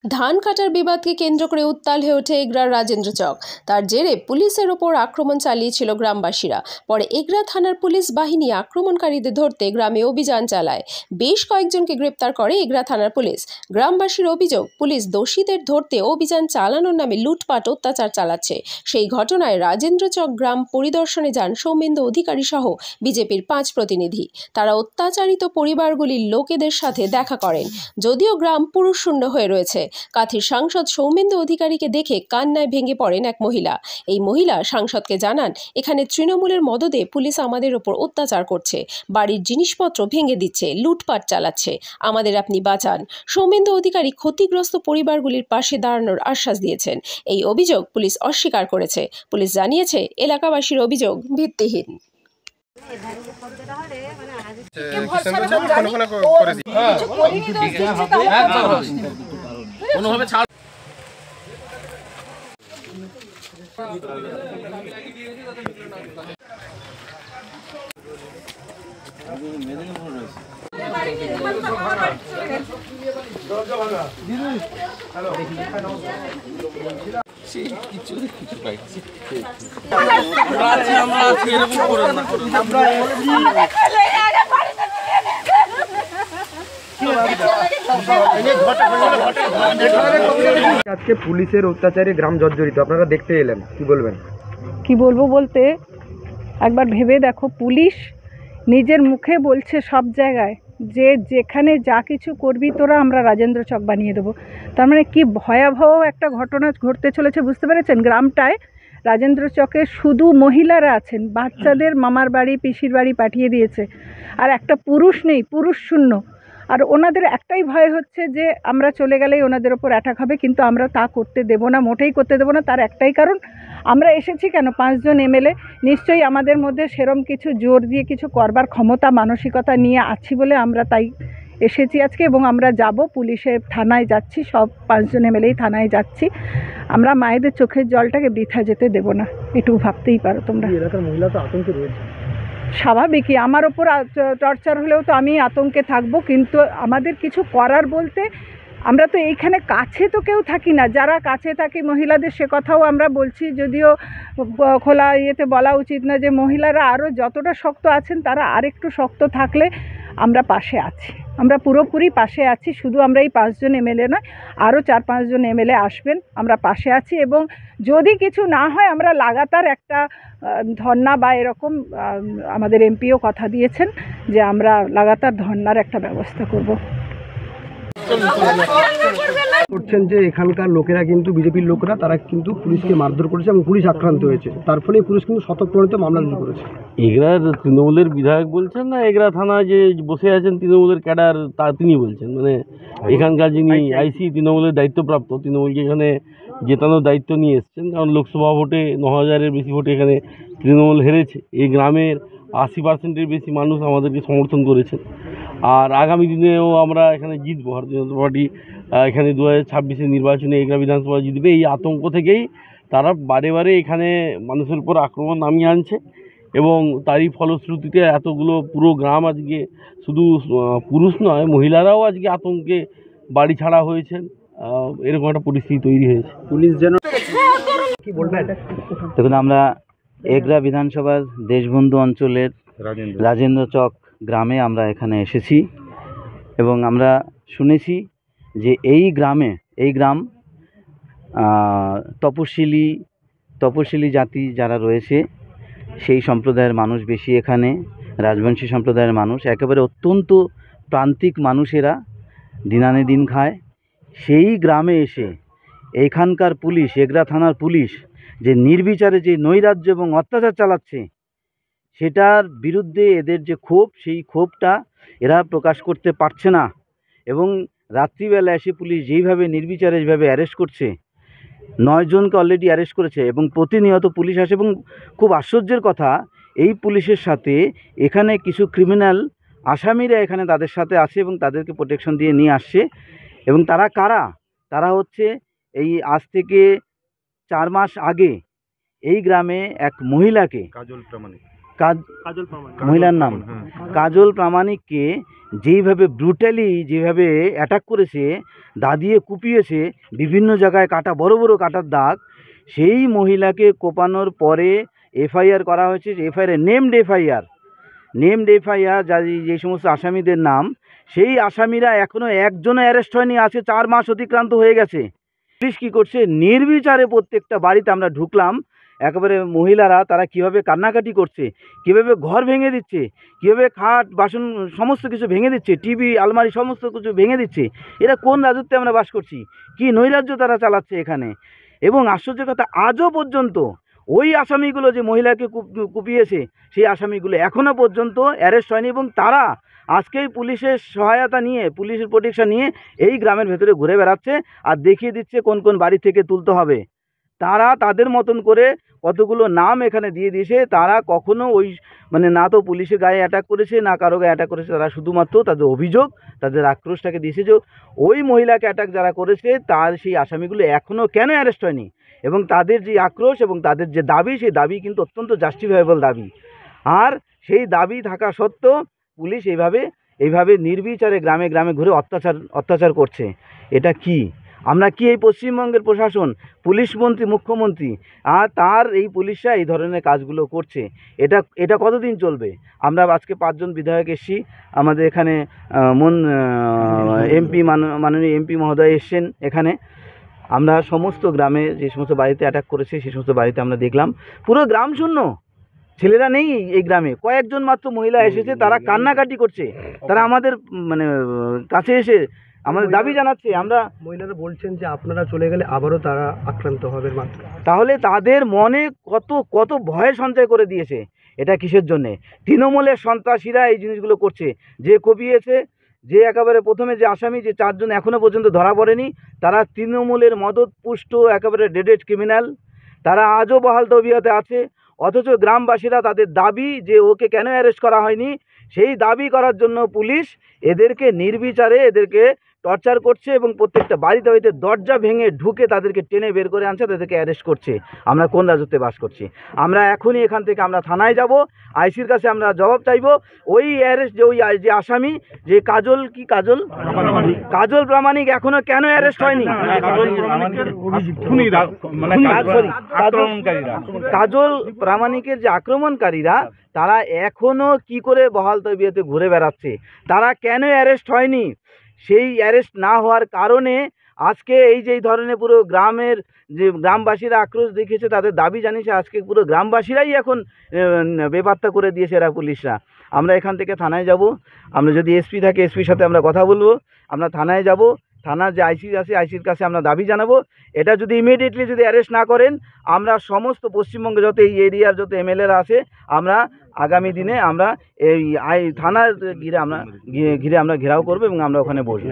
ধান কাটার বিবাদকে কেন্দ্র করে উত্তাল হয়ে ওঠে এগরার রাজেন্দ্র চক। তার জেরে পুলিশের ওপর আক্রমণ চালিয়েছিল গ্রামবাসীরা। পরে এগরা থানার পুলিশ বাহিনী আক্রমণকারীদের ধরতে গ্রামে অভিযান চালায়। বেশ কয়েকজনকে গ্রেপ্তার করে এগরা থানার পুলিশ। গ্রামবাসীর অভিযোগ, পুলিশ দোষীদের ধরতে অভিযান চালানোর নামে লুটপাট অত্যাচার চালাচ্ছে। সেই ঘটনায় রাজেন্দ্র চক গ্রাম পরিদর্শনে যান সৌমেন্দু অধিকারী সহ বিজেপির 5 প্রতিনিধি। তারা অত্যাচারিত পরিবারগুলির লোকেদের সাথে দেখা করেন। যদিও গ্রাম পুরুষ শূন্য হয়ে রয়েছে, কাথির সাংসদ সৌমেন্দু অধিকারীকে দেখে কান্নায় ভেঙে পড়েন এক মহিলা। এই মহিলা সাংসদকে জানান, এখানে তৃণমূলের মদদে পুলিশ আমাদের ওপর অত্যাচার করছে, বাড়ির জিনিসপত্র ভেঙে দিচ্ছে, লুটপাট চালাচ্ছে, আমাদের আপনি বাঁচান। সৌমেন্দু অধিকারী ক্ষতিগ্রস্ত পরিবারগুলির পাশে দাঁড়ানোর আশ্বাস দিয়েছেন। এই অভিযোগ পুলিশ অস্বীকার করেছে। পুলিশ জানিয়েছে, এলাকাবাসীর অভিযোগ ভিত্তিহীন। আজকে পুলিশের অত্যাচারে গ্রাম জর্জরিত, আপনারা দেখতে এলেন, কি বলবেন? কি বলবো বলতে, একবার ভেবে দেখো, পুলিশ নিজের মুখে বলছে সব জায়গায় যে যেখানে যা কিছু করবি তোরা, আমরা রাজেন্দ্র চক বানিয়ে দেবো। তার মানে কি ভয়াবহ একটা ঘটনা ঘটতে চলেছে, বুঝতে পেরেছেন? গ্রামটায় রাজেন্দ্র চকে শুধু মহিলারা আছেন, বাচ্চাদের মামার বাড়ি পিসির বাড়ি পাঠিয়ে দিয়েছে, আর একটা পুরুষ নেই, পুরুষ শূন্য। আর ওনাদের একটাই ভয় হচ্ছে যে আমরা চলে গেলেই ওনাদের ওপর অ্যাটাক হবে, কিন্তু আমরা তা করতে দেব না, মোটেই করতে দেব না। তার একটাই কারণ, আমরা এসেছি কেন, 5 জন এমএলএ, নিশ্চয়ই আমাদের মধ্যে সেরম কিছু জোর দিয়ে কিছু করবার ক্ষমতা মানসিকতা নিয়ে আছি বলে আমরা তাই এসেছি আজকে। এবং আমরা যাব, পুলিশের থানায় যাচ্ছি, সব 5 জন এমএলএই থানায় যাচ্ছি। আমরা মায়েদের চোখের জলটাকে বৃথা যেতে দেব না, এটুকু ভাবতেই পারো তোমরা। এলাকার মহিলা তো আতঙ্কে রয়েছে। স্বাভাবিকই, আমার ওপর টর্চার হলেও তো আমি আতঙ্কে থাকবো, কিন্তু আমাদের কিছু করার বলতে, আমরা তো এইখানে কাছে তো কেউ থাকি না, যারা কাছে থাকি মহিলাদের সে কথাও আমরা বলছি, যদিও খোলা ইয়েতে বলা উচিত না, যে মহিলারা আরও যতটা শক্ত আছেন তারা আরেকটু শক্ত থাকলে আমরা পাশে আছি, আমরা পুরোপুরি পাশে আছি। শুধু আমরা এই 5 জন এমএলএ নয়, আরও 4-5 জন এমএলএ আসবেন, আমরা পাশে আছি। এবং যদি কিছু না হয়, আমরা লাগাতার একটা ধর্না বা এরকম, আমাদের এমপিও কথা দিয়েছেন যে আমরা লাগাতার ধর্নার একটা ব্যবস্থা করব। করছেন যে এখানকার লোকেরা কিন্তু, বিজেপির লোকরা, তারা কিন্তু পুলিশকে মারধর করেছে এবং পুলিশ আক্রান্ত হয়েছে, তার ফলে পুলিশ কিন্তু স্বতঃপ্রণীত মামলা রুজু করেছে। এগরার তৃণমূলের বিধায়ক বলছেন, না এগরা থানায় যে বসে আছেন তৃণমূলের ক্যাডার, তা তিনি বলছেন? মানে এখানকার যিনি আইসি তৃণমূলের দায়িত্বপ্রাপ্ত, তৃণমূলকে এখানে জেতানোর দায়িত্ব নিয়ে এসছেন, কারণ লোকসভা ভোটে 9,000-এর বেশি ভোটে এখানে তৃণমূল হেরেছে। এই গ্রামের 80%-এর বেশি মানুষ আমাদেরকে সমর্থন করেছেন। আর আগামী দিনেও আমরা এখানে জিতবো। ভারতীয় জনতা পার্টি এখানে 2026-এর নির্বাচনে এগরা বিধানসভা জিতবে। এই আতঙ্ক থেকেই তারা বারে বারে এখানে মানুষের উপর আক্রমণ নামিয়ে আনছে, এবং তারই ফলশ্রুতিতে এতগুলো পুরো গ্রাম আজকে, শুধু পুরুষ নয়, মহিলারাও আজকে আতঙ্কে বাড়ি ছাড়া হয়েছেন। এরকম একটা পরিস্থিতি তৈরি হয়েছে। পুলিশ যেন কি বলবেন? দেখুন, আমরা এগরা বিধানসভার দেশবন্ধু অঞ্চলের রাজেন্দ্র চক গ্রামে আমরা এখানে এসেছি, এবং আমরা শুনেছি যে এই গ্রাম তপশিলি জাতি যারা রয়েছে, সেই সম্প্রদায়ের মানুষ বেশি এখানে, রাজবংশী সম্প্রদায়ের মানুষ, একেবারে অত্যন্ত প্রান্তিক মানুষেরা দিনানে দিন খায়। সেই গ্রামে এসে এইখানকার পুলিশ, এগরা থানার পুলিশ, যে নির্বিচারে যে নৈরাজ্য এবং অত্যাচার চালাচ্ছে, সেটার বিরুদ্ধে এদের যে ক্ষোভ, সেই ক্ষোভটা এরা প্রকাশ করতে পারছে না। এবং রাত্রিবেলা এসে পুলিশ যেইভাবে নির্বিচারে যেভাবে অ্যারেস্ট করছে, 9 জনকে অলরেডি অ্যারেস্ট করেছে, এবং প্রতিনিয়ত পুলিশ আসে। এবং খুব আশ্চর্যের কথা, এই পুলিশের সাথে এখানে কিছু ক্রিমিনাল আসামিরা এখানে তাদের সাথে আছে, এবং তাদেরকে প্রোটেকশন দিয়ে নিয়ে আসছে। এবং তারা কারা? তারা হচ্ছে, এই আজ থেকে 4 মাস আগে এই গ্রামে এক মহিলাকে, মহিলার নাম কাজল প্রামাণিককে যেইভাবে ব্রুটালি যেভাবে অ্যাটাক করেছে, দা দিয়ে কুপিয়েছে, বিভিন্ন জায়গায় কাটা, বড় বড় কাটার দাগ, সেই মহিলাকে কোপানোর পরে এফআইআর করা হয়েছে। এফআইআর নেমড এফআইআর যে সমস্ত আসামিদের নাম, সেই আসামিরা এখনও একজনও অ্যারেস্ট হয়নি। আছে 4 মাস অতিক্রান্ত হয়ে গেছে। পুলিশ কী করছে, নির্বিচারে প্রত্যেকটা বাড়িতে আমরা ঢুকলাম, একেবারে মহিলারা তারা কিভাবে কান্নাকাটি করছে, কিভাবে ঘর ভেঙে দিচ্ছে, কিভাবে খাট বাসন সমস্ত কিছু ভেঙে দিচ্ছে, টিভি আলমারি সমস্ত কিছু ভেঙে দিচ্ছে। এরা কোন রাজত্বে আমরা বাস করছি? কি নৈরাজ্য তারা চালাচ্ছে এখানে। এবং আশ্চর্যের কথা, আজও পর্যন্ত ওই আসামিগুলো যে মহিলাকে কুপিয়েছে, সেই আসামিগুলো এখনও পর্যন্ত অ্যারেস্ট হয়নি। এবং তারা আজকেই পুলিশের সহায়তা নিয়ে, পুলিশের প্রোটেকশন নিয়ে এই গ্রামের ভেতরে ঘুরে বেড়াচ্ছে আর দেখিয়ে দিচ্ছে কোন কোন বাড়ি থেকে তুলতে হবে। তারা তাদের মতন করে কতগুলো নাম এখানে দিয়ে দিয়েছে। তারা কখনো ওই না তো পুলিশের গায়ে অ্যাটাক করেছে, না কারো গায়ে অ্যাটাক করেছে। তারা শুধুমাত্র তাদের অভিযোগ, তাদের আক্রোশটাকে দিয়েছে যে ওই মহিলাকে অ্যাটাক যারা করেছে তার সেই আসামিগুলো এখনও কেন অ্যারেস্ট হয়নি। এবং তাদের যে আক্রোশ এবং তাদের যে দাবি, সেই দাবি কিন্তু অত্যন্ত জাস্টিফাইবল দাবি। আর সেই দাবি থাকা সত্ত্বেও পুলিশ এইভাবে নির্বিচারে গ্রামে গ্রামে ঘুরে অত্যাচার করছে। এটা কি? আমরা কি এই পশ্চিমবঙ্গের প্রশাসন, পুলিশ মন্ত্রী, মুখ্যমন্ত্রী আর তার এই পুলিশরা এই ধরনের কাজগুলো করছে, এটা কতদিন চলবে? আমরা আজকে 5 জন বিধায়ক এসেছি আমাদের এখানে। মাননীয় এমপি মহোদয় এসছেন এখানে। আমরা সমস্ত গ্রামে যে সমস্ত বাড়িতে অ্যাটাক করেছে সেই সমস্ত বাড়িতে আমরা দেখলাম পুরো গ্রাম শূন্য, ছেলেরা নেই এই গ্রামে। কয়েকজন মাত্র মহিলা এসেছে, তারা কান্নাকাটি করছে। তারা আমাদের কাছে এসে আমাদের দাবি জানাচ্ছে। আমরা মহিলারা বলছেন যে আপনারা চলে গেলে আবারও তারা আক্রান্ত হবে মাত্র। তাহলে তাদের মনে কত ভয় সঞ্চয় করে দিয়েছে। এটা কিসের জন্যে? তৃণমূলের সন্ত্রাসীরা এই জিনিসগুলো করছে। যে কপিয়েছে, যে একেবারে প্রথমে যে আসামি, যে 4 জন এখনও পর্যন্ত ধরা পড়েনি, তারা তৃণমূলের মদতপুষ্ট একেবারে ডেডেড ক্রিমিনাল। তারা আজও বহাল তবিয়তে আছে। অথচ গ্রামবাসীরা তাদের দাবি যে ওকে কেন অ্যারেস্ট করা হয়নি, সেই দাবি করার জন্য পুলিশ এদেরকে নির্বিচারে এদেরকে টর্চার করছে এবং প্রত্যেকটা বাড়িতে দরজা ভেঙে ঢুকে তাদেরকে টেনে বের করে আনছে, তাদেরকে অ্যারেস্ট করছে। আমরা কোন রাজত্বে বাস করছি? আমরা এখনই এখান থেকে আমরা থানায় যাব, আইসির কাছে আমরা জবাব চাইব। ওই অ্যারেস্ট যে আসামি, যে কাজল প্রামাণিক এখনো কেন অ্যারেস্ট হয়নি? কাজল প্রামাণিকের যে আক্রমণকারীরা, তারা এখনো কি করে বহাল তবিয়তে ঘুরে বেড়াচ্ছে? তারা কেন অ্যারেস্ট হয়নি? সেই অ্যারেস্ট না হওয়ার কারণে আজকে এই যে ধরনের পুরো গ্রামের যে গ্রামবাসীরা আক্রোশ দেখিয়েছে, তাদের দাবি জানিয়েছে, আজকে পুরো গ্রামবাসীরাই এখন বেপাত্তা করে দিয়েছে এরা পুলিশরা। আমরা এখান থেকে থানায় যাব। আমরা যদি এসপি থাকে, এসপির সাথে আমরা কথা বলবো। আমরা থানায় যাব, থানার যে আইসি আছে, আইসির কাছে আমরা দাবি জানাবো। এটা যদি ইমিডিয়েটলি যদি অ্যারেস্ট না করেন, আমরা সমস্ত পশ্চিমবঙ্গে যত এই এরিয়ার যত এমএলএরা আছে, আমরা আগামী দিনে আমরা এই থানার ঘিরে আমরা ঘেরাও করবো এবং আমরা ওখানে বসবো।